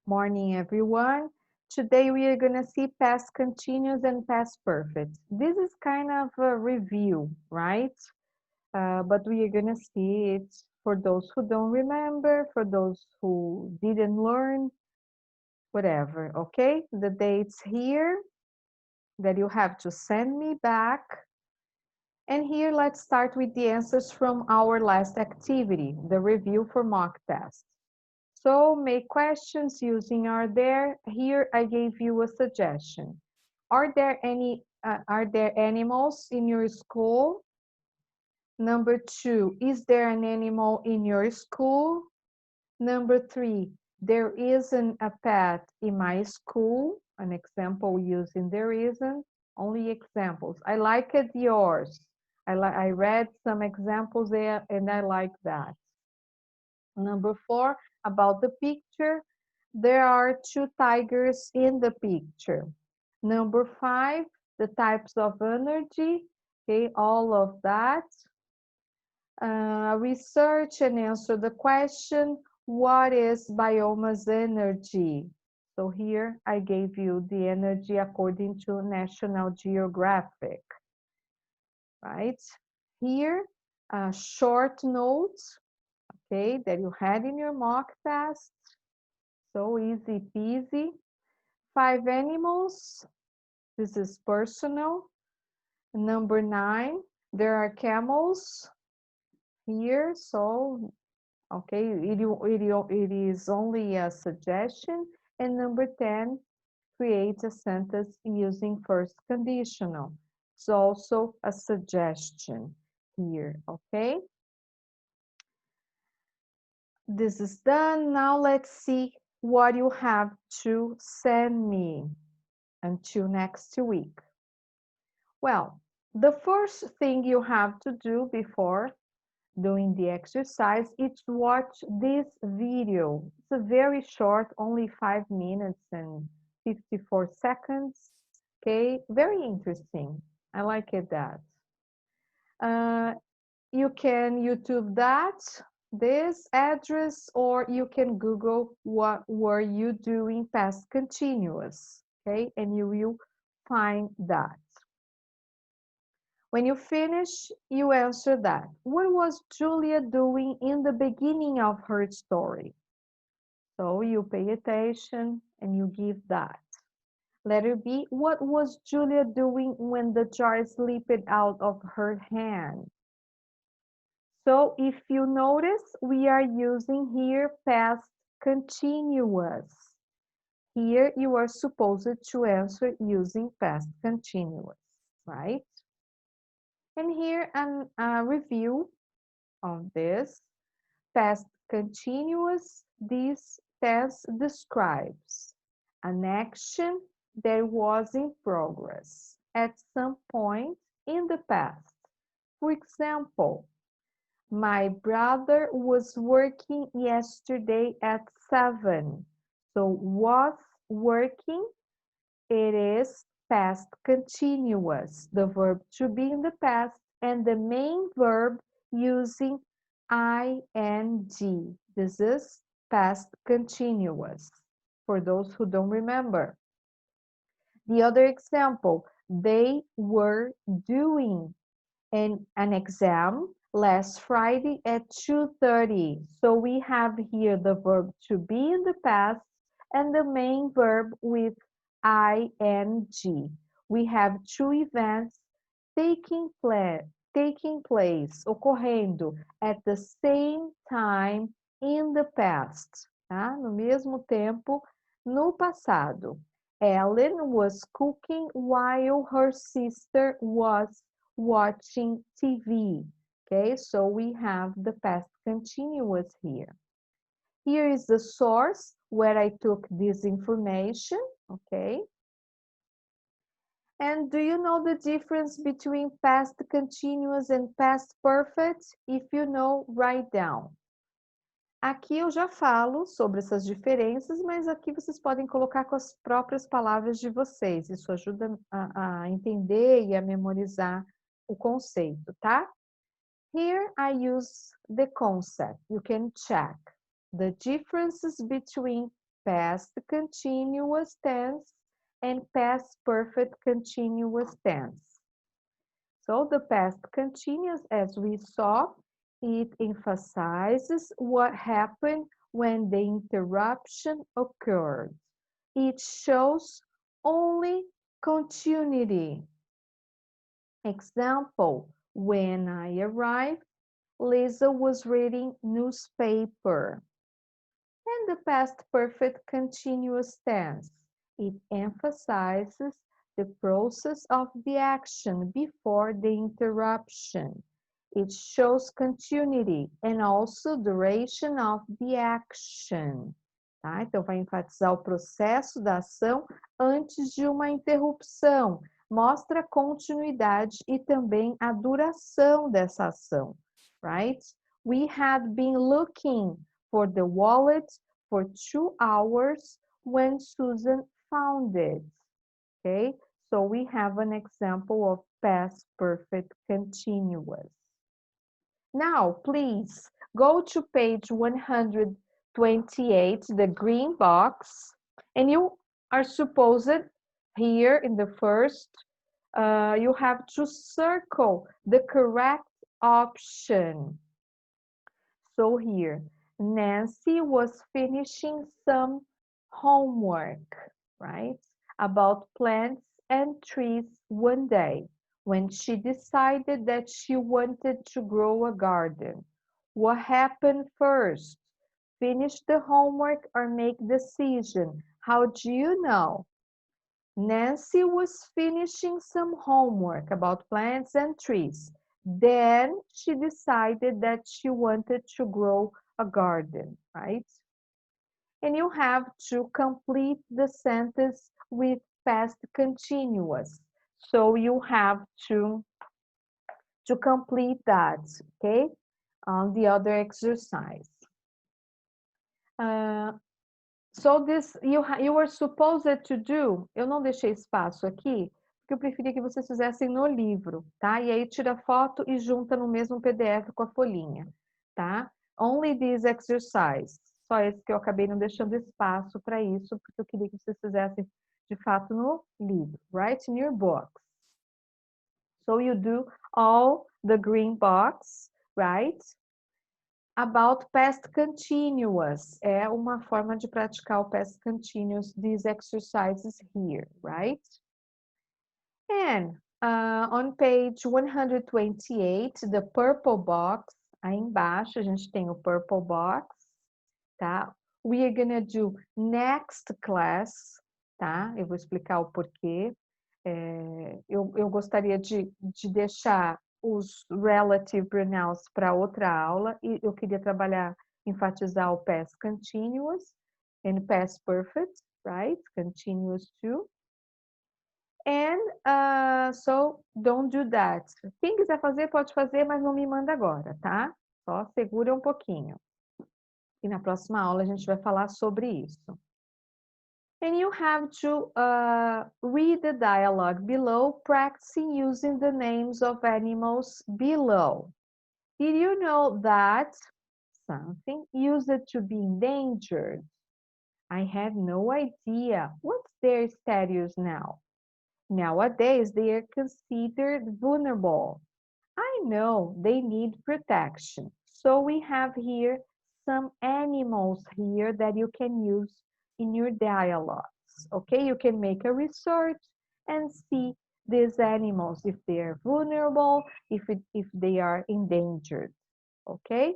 Morning, everyone. Today we are going to see past continuous and past perfect. This is kind of a review, right? But we are going to see it for those who don't remember, for those who didn't learn, whatever, okay? The dates here that you have to send me back. And here, let's start with the answers from our last activity, the review for mock test. So make questions using are there. Here I gave you a suggestion. Are there animals in your school? Number 2, is there an animal in your school? Number 3, there isn't a pet in my school. An example using there isn't. Only examples. I like it yours. I read some examples there and I like that. Number 4, about the picture. There are 2 tigers in the picture. Number 5, the types of energy. Okay, all of that. Research and answer the question, what is biomass energy? So here I gave you the energy according to National Geographic, right? Here, short notes, okay, that you had in your mock test. So easy peasy. 5 animals. This is personal. Number 9, there are camels here. So, okay, it is only a suggestion. And number 10, create a sentence using first conditional. It's also a suggestion here, okay? This is done. Now let's see what you have to send me until next week. Well, the first thing you have to do before doing the exercise is watch this video. It's a very short, only 5 minutes and 54 seconds. Okay, very interesting. I like it that. Uh, you can YouTube that, this address, or you can Google what were you doing past continuous, okay? And you will find that. When you finish, you answer that. What was Julia doing in the beginning of her story? So you pay attention and you give that. Letter B, what was Julia doing when the jar slipped out of her hand? So if you notice, we are using here past continuous. Here you are supposed to answer using past continuous, right? And here a review of this. Past continuous, this tense describes an action that was in progress at some point in the past. For example, my brother was working yesterday at 7. So was working, it is past continuous. The verb to be in the past and the main verb using ing. This is past continuous for those who don't remember. The other example, they were doing an exam last Friday at 2:30. So we have here the verb to be in the past and the main verb with ing. We have 2 events taking place, ocorrendo at the same time in the past, tá? No mesmo tempo, no passado. Ellen was cooking while her sister was watching TV. Okay, so we have the past continuous here. Here is the source where I took this information, okay? And do you know the difference between past continuous and past perfect? If you know, write down. Aqui eu já falo sobre essas diferenças, mas aqui vocês podem colocar com as próprias palavras de vocês. Isso ajuda a entender e a memorizar o conceito, tá? Here I use the concept. You can check the differences between past continuous tense and past perfect continuous tense. So the past continuous, as we saw, it emphasizes what happened when the interruption occurred. It shows only continuity. Example, when I arrived, Lisa was reading newspaper. And the past perfect continuous tense, it emphasizes the process of the action before the interruption. It shows continuity and also duration of the action. Tá? Então, vai enfatizar o processo da ação antes de uma interrupção. Mostra a continuidade e também a duração dessa ação. Right? We had been looking for the wallet for 2 hours when Susan found it. Okay, so we have an example of past perfect continuous. Now, please go to page 128, the green box, and you are supposed here in the first, you have to circle the correct option. So here, Nancy was finishing some homework, right, about plants and trees one day when she decided that she wanted to grow a garden. What happened first? Finish the homework or make decision? How do you know? Nancy was finishing some homework about plants and trees. Then she decided that she wanted to grow a garden, right? And you have to complete the sentence with past continuous. So you have to complete that, okay? On the other exercise. So this you were supposed to do, eu não deixei espaço aqui, porque eu preferia que vocês fizessem no livro, tá? E aí tira foto e junta no mesmo PDF com a folhinha, tá? Only this exercise. Só esse que eu acabei não deixando espaço para isso, porque eu queria que vocês fizessem de fato no livro. Write in your box. So you do all the green box, right? About past continuous, é uma forma de praticar o past continuous, these exercises here, right? And on page 128, the purple box, aí embaixo a gente tem o purple box, tá? We are gonna do next class, tá? Eu vou explicar o porquê. Eu gostaria de deixar os relative pronouns para outra aula e eu queria trabalhar, enfatizar o past continuous and past perfect, right? Continuous too. And so don't do that. Quem quiser fazer, pode fazer, mas não me manda agora, tá? Só segura um pouquinho. E na próxima aula a gente vai falar sobre isso. And you have to read the dialogue below, practicing using the names of animals below. Did you know that something used to be endangered? I had no idea. What's their status now? Nowadays, they are considered vulnerable. I know they need protection. So we have here some animals here that you can use in your dialogues. Okay, you can make a research and see these animals if they are vulnerable, if they are endangered. Okay,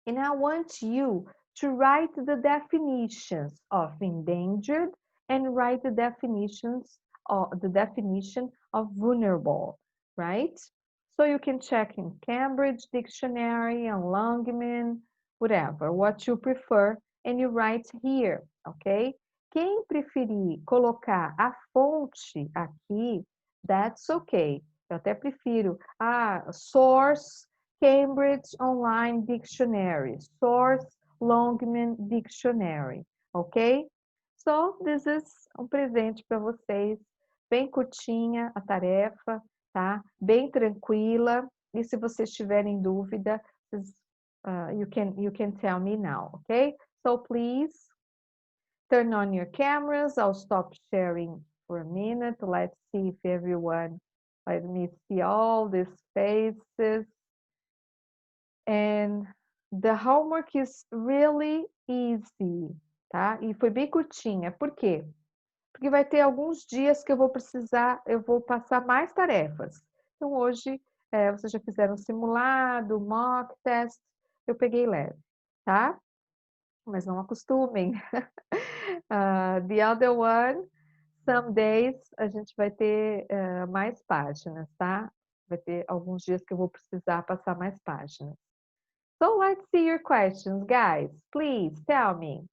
and I want you to write the definitions of endangered and write the definitions of the definition of vulnerable, right? So you can check in Cambridge Dictionary, and Longman, whatever, what you prefer, and you write here, ok? Quem preferir colocar a fonte aqui, that's ok. Eu até prefiro, source, Cambridge Online Dictionary, source, Longman Dictionary, ok? So, this is um presente para vocês, bem curtinha a tarefa, tá? Bem tranquila. E se vocês tiverem dúvida, you can tell me now, okay? So please Turn on your cameras. I'll stop sharing for a minute. Let's see if everyone, let me see all these faces. And the homework is really easy, tá? E foi bem curtinha. Por quê? Porque vai ter alguns dias que eu vou precisar, eu vou passar mais tarefas. Então, hoje, vocês já fizeram simulado, mock test, eu peguei leve, tá? Mas não acostumem. The other one, some days, a gente vai ter mais páginas, tá? Vai ter alguns dias que eu vou precisar passar mais páginas. So let's see your questions, guys. Please tell me.